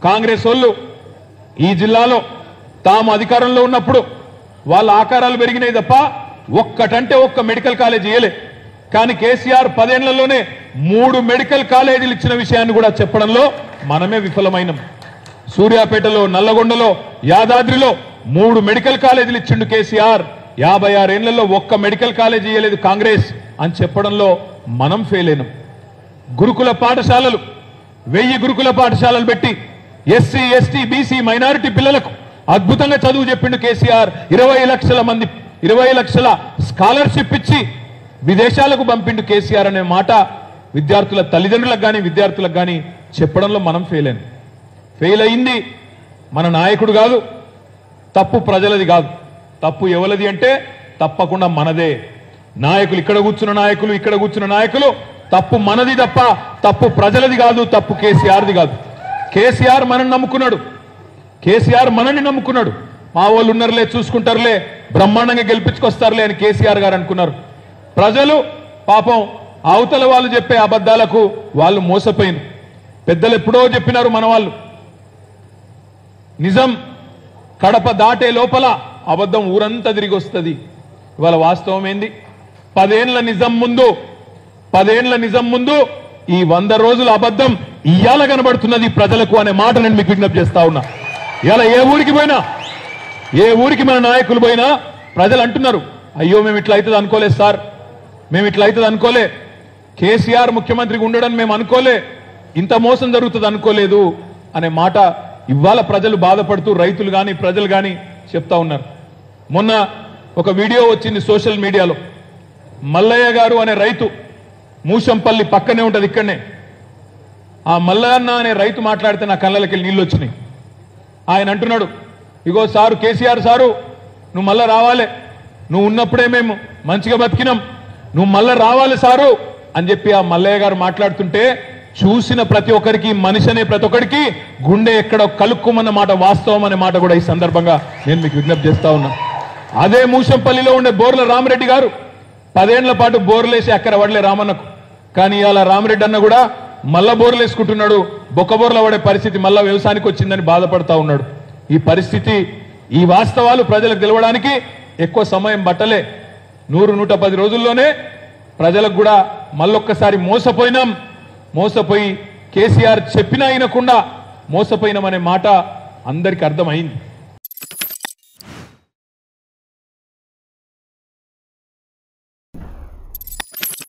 కాంగ్రెస్ వాళ్ళు ఈ జిల్లాలో తాము అధికారంలో ఉన్నప్పుడు వాళ్ళ ఆకారాలు పెరిగినాయి తప్ప ఒక్కటంటే ఒక్క మెడికల్ కాలేజ్ ఇయ్యలే. కానీ కేసీఆర్ 10 ఏళ్లలోనే 3 మెడికల్ కాలేజీలు ఇచ్చిన విషయాన్ని కూడా చెప్పడంలో మనమే విఫలమైనం. సూర్యాపేటలో, నల్లగొండలో, యాదాద్రిలో 3 మెడికల్ కాలేజీలు ఇచ్చిండు కేసీఆర్. 56 ఏళ్లలో ఒక్క మెడికల్ కాలేజ్ ఇయ్యలేదు కాంగ్రెస్ అని చెప్పడంలో మనం ఫెయిల్ అయినాం. గురుకుల పాఠశాలలు 1000 గురుకుల పాఠశాలలు పెట్టి ఎస్సీ, ఎస్టీ, బీసీ, మైనారిటీ పిల్లలకు అద్భుతంగా చదువు చెప్పిండు కేసీఆర్. 20 లక్షల స్కాలర్షిప్ ఇచ్చి విదేశాలకు పంపిండు కేసీఆర్ అనే మాట విద్యార్థుల తల్లిదండ్రులకు కానీ విద్యార్థులకు కానీ చెప్పడంలో మనం ఫెయిల్ అయింది మన నాయకుడు కాదు, తప్పు ప్రజలది కాదు. తప్పు ఎవరిది అంటే తప్పకుండా మనదే. నాయకులు ఇక్కడ కూర్చున్న నాయకులు, ఇక్కడ కూర్చున్న నాయకులు, తప్పు మనది తప్ప తప్పు ప్రజలది కాదు, తప్పు కేసీఆర్ది కాదు. కేసీఆర్ మనల్ని నమ్ముకున్నాడు, కేసీఆర్ మనల్ని నమ్ముకున్నాడు. మా వాళ్ళు ఉన్నారులే, చూసుకుంటారులే, బ్రహ్మాండంగా గెలిపించుకొస్తారులే అని కేసీఆర్ గారు అనుకున్నారు. ప్రజలు పాపం అవతల వాళ్ళు చెప్పే అబద్ధాలకు వాళ్ళు మోసపోయింది. పెద్దలు ఎప్పుడో చెప్పినారు మన వాళ్ళు, నిజం కడప దాటే లోపల అబద్ధం ఊరంతా తిరిగి వస్తుంది. ఇవాళ వాస్తవం ఏంది? 10 ఏళ్ల నిజం ముందు ఈ 100 రోజుల అబద్ధం ఇయ్యాల కనబడుతున్నది ప్రజలకు అనే మాట నేను మీకు విజ్ఞప్తి చేస్తా ఉన్నా. ఇలా ఏ ఊరికి మన నాయకులు పోయినా ప్రజలు అంటున్నారు, అయ్యో మేము ఇట్లా అవుతుంది అనుకోలేదు సార్, మేము ఇట్లా అవుతుంది అనుకోలే, కేసీఆర్ ముఖ్యమంత్రిగా ఉండడం మేము అనుకోలే, ఇంత మోసం జరుగుతుంది అనుకోలేదు అనే మాట ఇవాళ ప్రజలు బాధపడుతూ రైతులు కానీ ప్రజలు కానీ చెప్తా ఉన్నారు. మొన్న ఒక వీడియో వచ్చింది సోషల్ మీడియాలో. మల్లయ్య గారు అనే రైతు, మూషంపల్లి పక్కనే ఉంటుంది ఇక్కడనే. ఆ మల్లన్న అనే రైతు మాట్లాడితే నా కళ్ళకి నీళ్ళు వచ్చినాయి. ఆయన అంటున్నాడు, ఇగో సారు కేసీఆర్ సారు, నువ్వు మళ్ళా రావాలి, నువ్వు ఉన్నప్పుడే మేము మంచిగా బతికినాం, నువ్వు మళ్ళా రావాలి సారు అని చెప్పి ఆ మల్లయ్య గారు మాట్లాడుతుంటే చూసిన ప్రతి ఒక్కరికి, మనిషి అనే ప్రతి ఒక్కరికి గుండె ఎక్కడ కలుక్కుమన్న మాట వాస్తవం అనే మాట కూడా ఈ సందర్భంగా నేను మీకు విజ్ఞప్తి చేస్తా ఉన్నా. అదే మూషంపల్లిలో ఉండే బోర్ల రామరెడ్డి గారు 10 ఏళ్ల పాటు బోర్లేసి అక్కడ పడలే రామన్నకు. కానీ ఇవాళ రామరెడ్డి అన్న కూడా మళ్ళా బోర్లు వేసుకుంటున్నాడు. బొక్క బోర్ల పడే పరిస్థితి మళ్ళా వ్యవసాయానికి వచ్చిందని బాధపడతా ఉన్నాడు. ఈ పరిస్థితి, ఈ వాస్తవాలు ప్రజలకు తెలవడానికి ఎక్కువ సమయం పట్టలే. 100-110 రోజుల్లోనే ప్రజలకు కూడా మళ్ళొక్కసారి మోసపోయి కేసీఆర్ చెప్పినా అయినకుండా మోసపోయినామనే మాట అందరికీ అర్థమైంది.